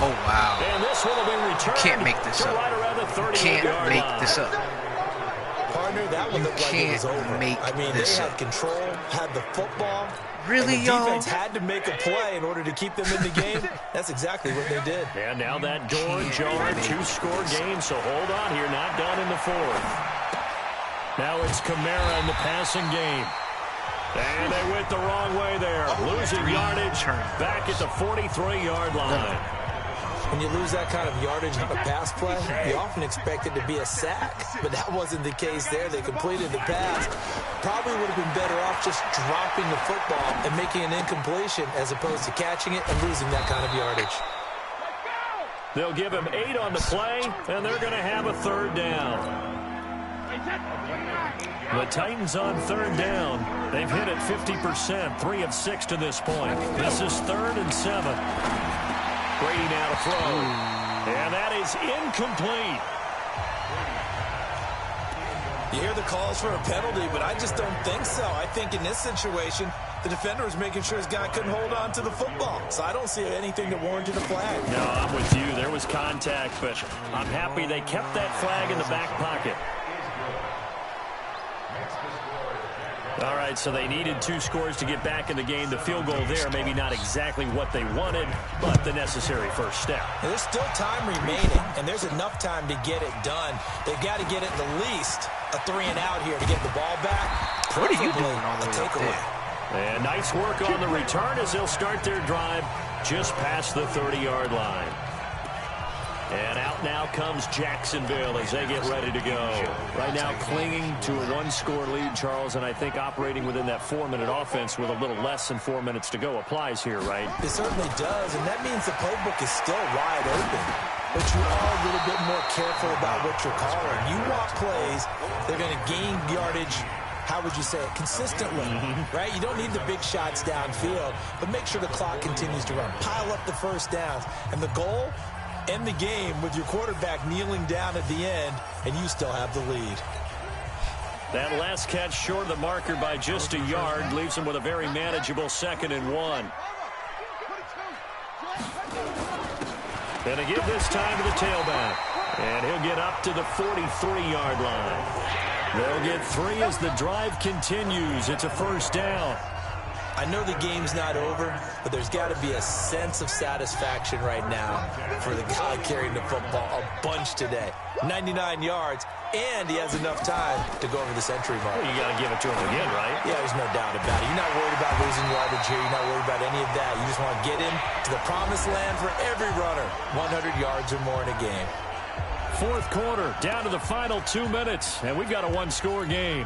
Oh, wow. And this one will be returned. Can't make this up. Right around the 38-yard Can't make line. this up. Partner, that one looked like it was over. I mean, they had control, had the football. Really, and the defense had to make a play in order to keep them in the game. That's exactly what they did. And now that door ajar, 2-score game, so hold on here, not done in the 4th. Now it's Kamara in the passing game. And they went the wrong way there. Losing yardage back at the 43-yard line. When you lose that kind of yardage on a pass play, you often expect it to be a sack. But that wasn't the case there. They completed the pass. Probably would have been better off just dropping the football and making an incompletion as opposed to catching it and losing that kind of yardage. They'll give him 8 on the play, and they're going to have a 3rd down. The Titans on 3rd down. They've hit it 50%, 3 of 6 to this point. This is 3rd and 7. Brady now to throw. And that is incomplete. You hear the calls for a penalty, but I just don't think so. I think in this situation, the defender was making sure his guy couldn't hold on to the football. So I don't see anything that warranted a flag. No, I'm with you. There was contact, but I'm happy they kept that flag in the back pocket. All right, so they needed 2 scores to get back in the game. The field goal there, maybe not exactly what they wanted, but the necessary first step. And there's still time remaining, and there's enough time to get it done. They've got to get at the least a 3-and-out here to get the ball back. What are you doing all the way up takeaway? there? And nice work on the return as they'll start their drive just past the 30-yard line. And out now comes Jacksonville as they get ready to go. Right now clinging to a 1-score lead, Charles, and I think operating within that 4-minute offense with a little less than 4 minutes to go applies here, right? It certainly does, and that means the playbook is still wide open. But you are a little bit more careful about what you're calling. You want plays, they're going to gain yardage, how would you say it, consistently, right? You don't need the big shots downfield, but make sure the clock continues to run. Pile up the first downs. And the goal, end the game with your quarterback kneeling down at the end, and you still have the lead. That last catch short of the marker by just a yard leaves him with a very manageable 2nd and 1. Gonna give this time to the tailback. And he'll get up to the 43-yard line. They'll get 3 as the drive continues. It's a 1st down. I know the game's not over, but there's got to be a sense of satisfaction right now for the guy carrying the football a bunch today. 99 yards, and he has enough time to go over the century mark. Well, you got to give it to him again, right? Yeah, there's no doubt about it. You're not worried about losing yardage here. You're not worried about any of that. You just want to get him to the promised land for every runner. 100 yards or more in a game. 4th quarter, down to the final 2 minutes, and we've got a 1-score game.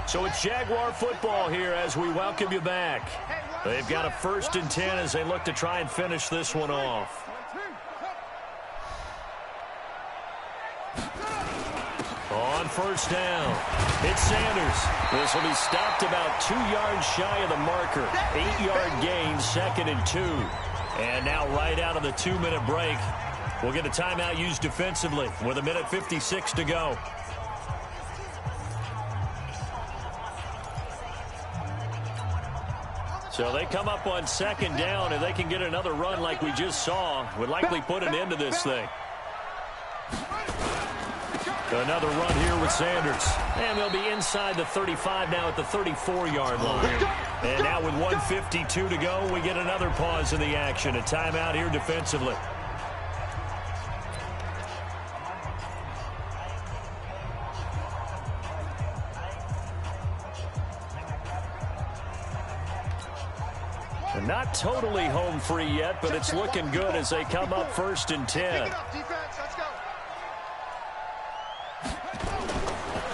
So it's Jaguar football here as we welcome you back. They've got a 1st and 10 as they look to try and finish this one off. On 1st down, it's Sanders. This will be stopped about 2 yards shy of the marker. 8-yard gain, 2nd and 2. And now right out of the 2-minute break, we'll get a timeout used defensively with 1:56 to go. So they come up on 2nd down, and they can get another run like we just saw. Would likely put an end to this thing. Another run here with Sanders. And they'll be inside the 35 now at the 34-yard line. And now with 1:52 to go, we get another pause in the action. A timeout here defensively. not totally home free yet, but it's looking good as they come up 1st and 10.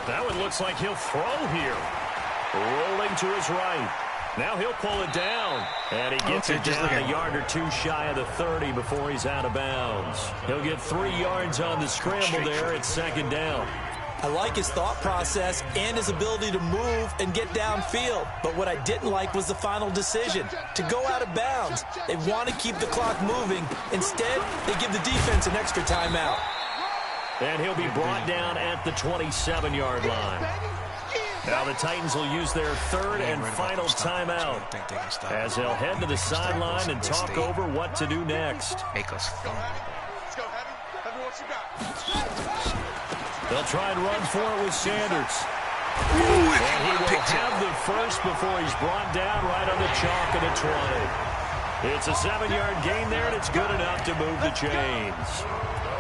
Now it looks like he'll throw here. Rolling to his right. Now he'll pull it down. And he gets it down a yard or 2 shy of the 30 before he's out of bounds. He'll get 3 yards on the scramble there. It's 2nd down. I like his thought process and his ability to move and get downfield. But what I didn't like was the final decision, to go out of bounds. They want to keep the clock moving. Instead, they give the defense an extra timeout. And he'll be brought down at the 27-yard line. Now the Titans will use their 3rd and final timeout as they'll head to the sideline and talk over what to do next. Make us fun. They'll try and run for it with Sanders. Ooh, and he will have the first before he's brought down right on the chalk of the 20. It's a 7-yard gain there, and it's good enough to move the chains.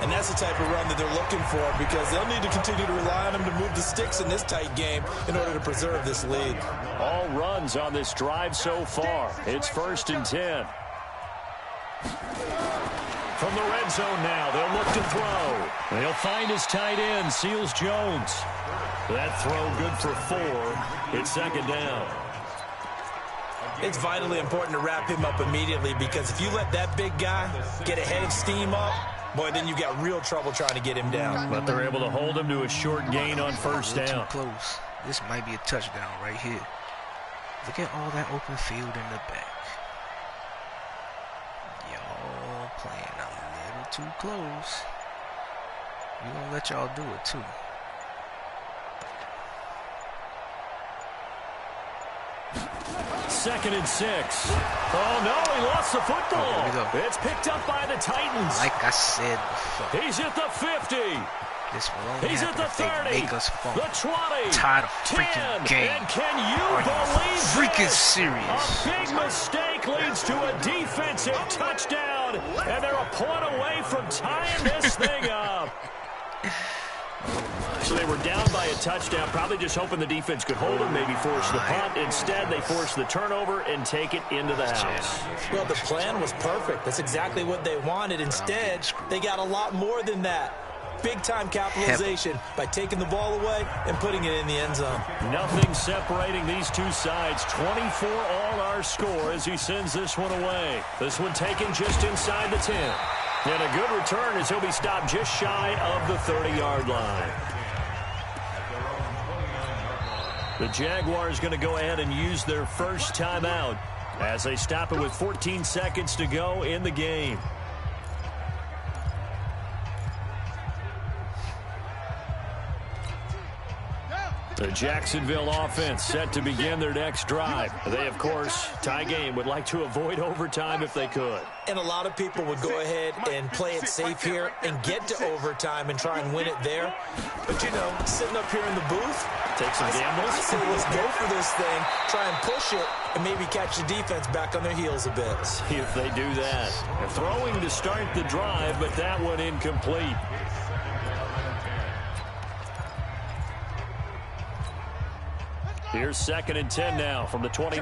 And that's the type of run that they're looking for, because they'll need to continue to rely on him to move the sticks in this tight game in order to preserve this lead. All runs on this drive so far. It's 1st and 10. From the red zone now, they'll look to throw. They'll find his tight end, Seals Jones. That throw good for 4. It's 2nd down. It's vitally important to wrap him up immediately, because if you let that big guy get a head of steam up, boy, then you got real trouble trying to get him down. But they're able to hold him to a short gain on 1st down. Too close. This might be a touchdown right here. Look at all that open field in the back. Y'all playing a little too close. We're going to let y'all do it, too. Second and 6. Oh, no, he lost the football. It's picked up by the Titans. Like I said before. He's at the 50. This will only He's at the 30. Make us fun. The 20. Tired of 10. freaking game. And can you believe freaking this? serious? A big mistake leads to a defensive touchdown, and they're a point away from tying this thing up. So they were down by a touchdown, probably just hoping the defense could hold them, maybe force the punt. Instead, they forced the turnover and take it into the house. Well, the plan was perfect. That's exactly what they wanted. Instead, they got a lot more than that. Big-time capitalization by taking the ball away and putting it in the end zone. Nothing separating these two sides. 24 all our score as he sends this one away. This one taken just inside the 10. And a good return as he'll be stopped just shy of the 30-yard line. The Jaguars going to go ahead and use their first timeout as they stop it with 14 seconds to go in the game. The Jacksonville offense set to begin their next drive. They, of course, tie game, would like to avoid overtime if they could. And a lot of people would go ahead and play it safe here and get to overtime and try and win it there. But, you know, sitting up here in the booth, take some gambles. I say let's go for this thing, try and push it, and maybe catch the defense back on their heels a bit. See if they do that. They're throwing to start the drive, but that one incomplete. Here's 2nd and 10 now from the 29.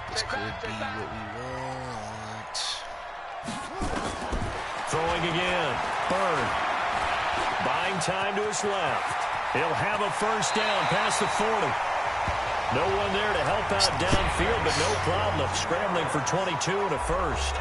This could be what we want. Throwing again. Bird. Buying time to his left. He'll have a first down past the 40. No one there to help out downfield, but no problem scrambling for 22 and a first.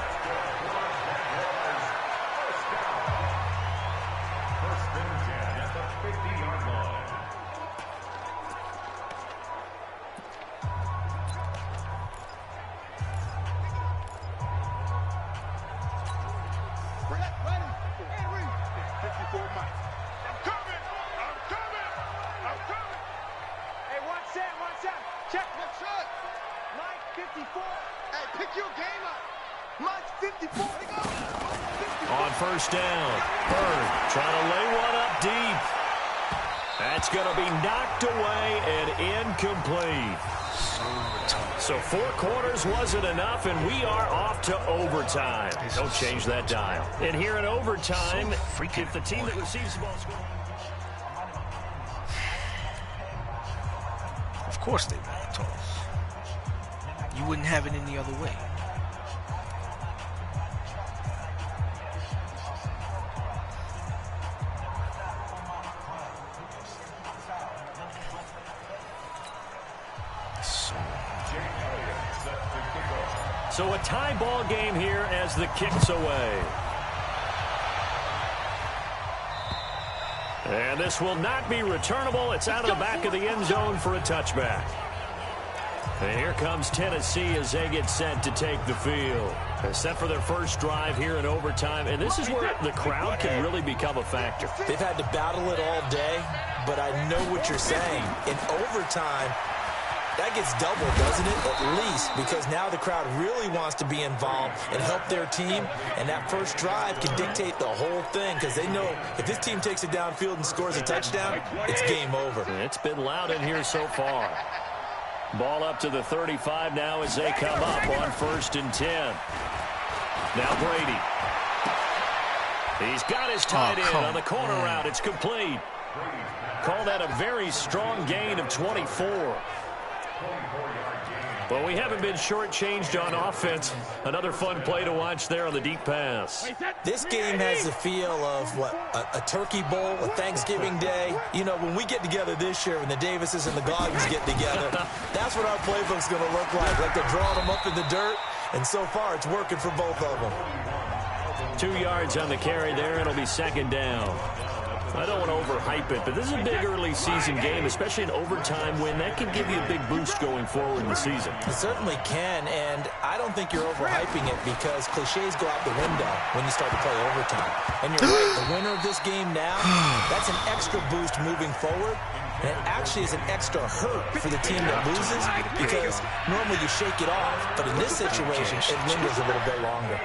On first down, Bird trying to lay one up deep. That's going to be knocked away and incomplete. So 4 quarters wasn't enough, and we are off to overtime. Don't change that dial. And here in overtime, if the team that receives the ball scores. Of course they want to toss. You wouldn't have it any other way. So a tie ball game here as the kick's away. And this will not be returnable. It's out of the back of the end zone for a touchback. And here comes Tennessee as they get set to take the field. They're set for their first drive here in overtime. And this is where the crowd can really become a factor. They've had to battle it all day, but I know what you're saying. In overtime, that gets doubled, doesn't it? At least, because now the crowd really wants to be involved and help their team, and that first drive can dictate the whole thing because they know if this team takes it downfield and scores a touchdown, it's game over. It's been loud in here so far. Ball up to the 35 now as they come up on 1st and 10. Now Brady. He's got his tight end on the corner route. It's complete. Call that a very strong gain of 24. Well, we haven't been shortchanged on offense. Another fun play to watch there on the deep pass. This game has the feel of, what, a turkey bowl, a Thanksgiving day. You know, when we get together this year, when the Davises and the Goggins get together, that's what our playbook's going to look like. Like they're drawing them up in the dirt, and so far it's working for both of them. 2 yards on the carry there. It'll be 2nd down. I don't want to overhype it, but this is a big early season game, especially an overtime win. That can give you a big boost going forward in the season. It certainly can, and I don't think you're overhyping it because cliches go out the window when you start to play overtime. And you're right, the winner of this game now, that's an extra boost moving forward. And it actually is an extra hurt for the team that loses because normally you shake it off, but in this situation, it lingers a little bit longer.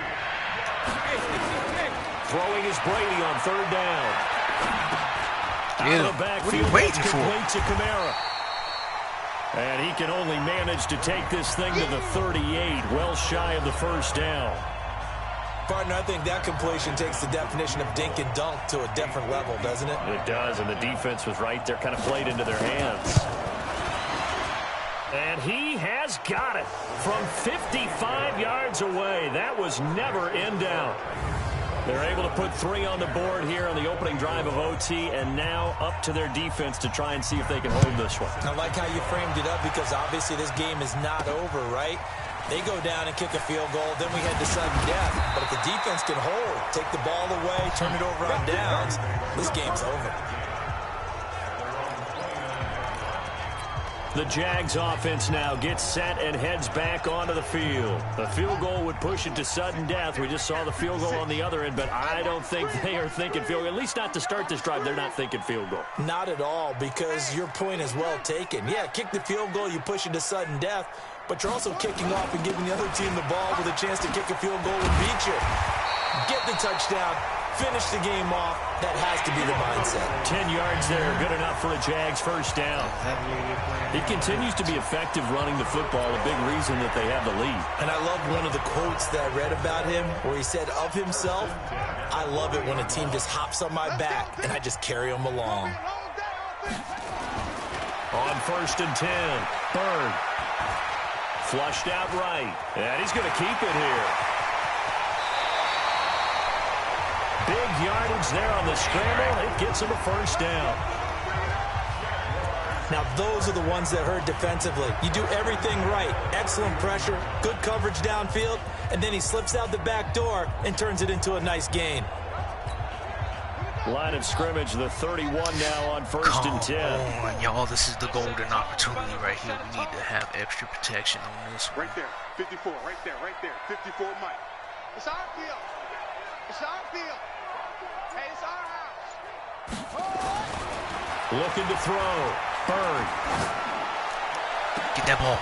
Throwing is Brady on 3rd down. What are you waiting for? To Kamara. And he can only manage to take this thing to the 38, well shy of the 1st down. Partner, I think that completion takes the definition of dink and dunk to a different level, doesn't it? It does, and the defense was right there, kind of played into their hands. And he has got it from 55 yards away. That was never in doubt. They're able to put 3 on the board here on the opening drive of OT, and now up to their defense to try and see if they can hold this one. I like how you framed it up because obviously this game is not over, right? They go down and kick a field goal, then we head to sudden death. But if the defense can hold, take the ball away, turn it over on downs, this game's over. The Jags offense now gets set and heads back onto the field. The field goal would push it to sudden death. We just saw the field goal on the other end, but I don't think they are thinking field goal. At least not to start this drive. They're not thinking field goal. Not at all, because your point is well taken. Yeah, kick the field goal, you push it to sudden death, but you're also kicking off and giving the other team the ball with a chance to kick a field goal and beat you. Get the touchdown. Finish the game off. That has to be the mindset. 10 yards there, good enough for a Jags 1st down. He continues to be effective running the football, a big reason that they have the lead. And I love one of the quotes that I read about him where he said of himself, I love it when a team just hops on my back and I just carry them along. On 1st and 10, Bird. Flushed out right, and he's going to keep it here. Big yardage there on the scramble. It gets him a 1st down. Now, those are the ones that hurt defensively. You do everything right. Excellent pressure, good coverage downfield, and then he slips out the back door and turns it into a nice gain. Line of scrimmage, the 31 now on 1st and 10. Come on, y'all. This is the golden opportunity right here. We need to have extra protection on this one. Right there, 54, right there, 54 Mike. It's our field. It's our field. Hey, it's our house. Looking to throw. Bird. Get that ball.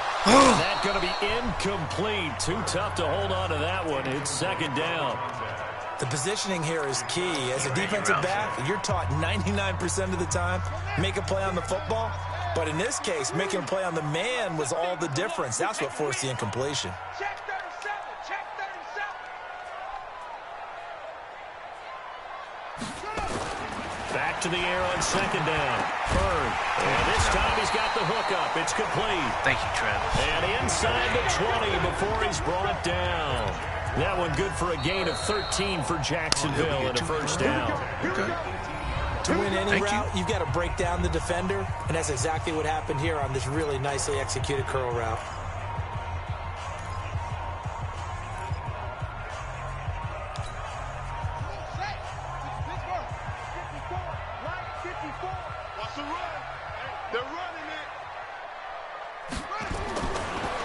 That's going to be incomplete. Too tough to hold on to that one. It's 2nd down. The positioning here is key. As a defensive back, you're taught 99% of the time, make a play on the football. But in this case, making a play on the man was all the difference. That's what forced the incompletion. Check 37, check 37. Back to the air on second down. Bird. And this time he's got the hook up. It's complete. Thank you, Travis. And inside the 20 before he's brought down. That one good for a gain of 13 for Jacksonville and a first down. Okay. To win any route, you've got to break down the defender, and that's exactly what happened here on this really nicely executed curl route. Watch the run. They're running it.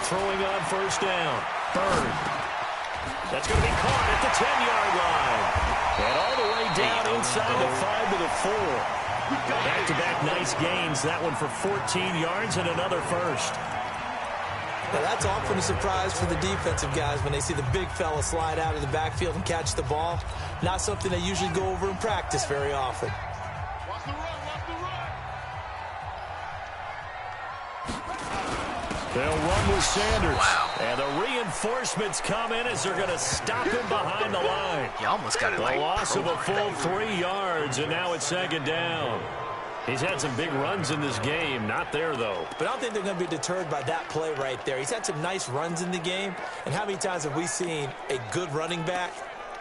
Throwing on first down. Bird. That's going to be caught at the 10-yard line. And all the way down inside the 5 to the 4. Back-to-back nice gains. That one for 14 yards and another first. Now that's often a surprise for the defensive guys when they see the big fella slide out of the backfield and catch the ball. Not something they usually go over in practice very often. Watch the run. Watch the run. They'll run with Sanders. Wow. And the reinforcements come in as they're going to stop him behind the line. You almost got it like a loss of a full 3 yards, and now it's second down. He's had some big runs in this game. Not there, though. But I don't think they're going to be deterred by that play right there. He's had some nice runs in the game. And how many times have we seen a good running back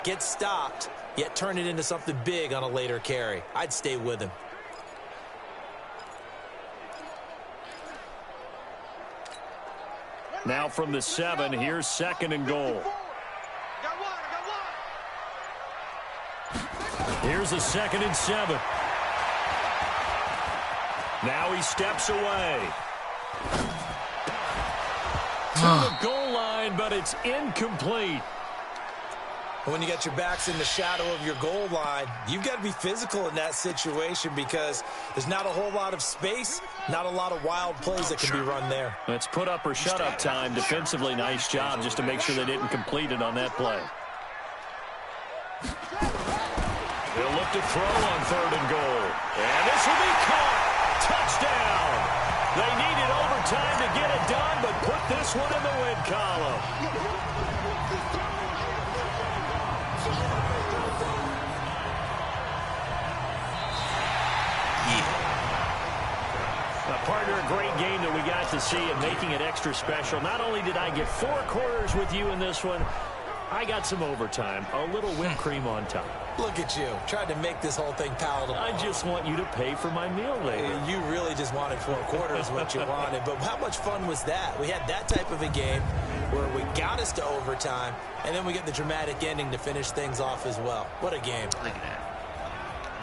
get stopped, yet turn it into something big on a later carry? I'd stay with him. Now from the 7, here's second and goal. Here's a 2nd and 7. Now he steps away. To the goal line, but it's incomplete. When you got your backs in the shadow of your goal line, you've got to be physical in that situation because there's not a whole lot of space, not a lot of wild plays that can be run there. It's put up or shut up time. Defensively, nice job just to make sure they didn't complete it on that play. They'll look to throw on 3rd and goal. And this will be caught. Touchdown. They needed overtime to get it done, but put this one in the win column. Partner, a great game that we got to see and making it extra special. Not only did I get 4 quarters with you in this one, I got some overtime, a little whipped cream on top. Look at you, trying to make this whole thing palatable. I just want you to pay for my meal later. You really just wanted 4 quarters what you wanted, but how much fun was that? We had that type of a game where we got us to overtime, and then we get the dramatic ending to finish things off as well. What a game. Look at that.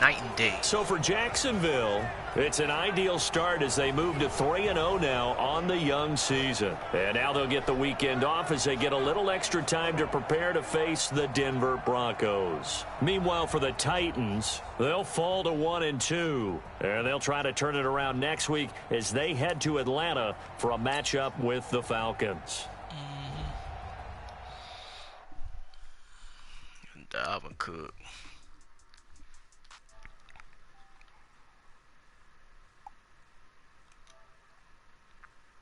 Night and day. So for Jacksonville, it's an ideal start as they move to 3-0 now on the young season. And now they'll get the weekend off as they get a little extra time to prepare to face the Denver Broncos. Meanwhile, for the Titans, they'll fall to 1-2. And they'll try to turn it around next week as they head to Atlanta for a matchup with the Falcons. Dalvin Cook.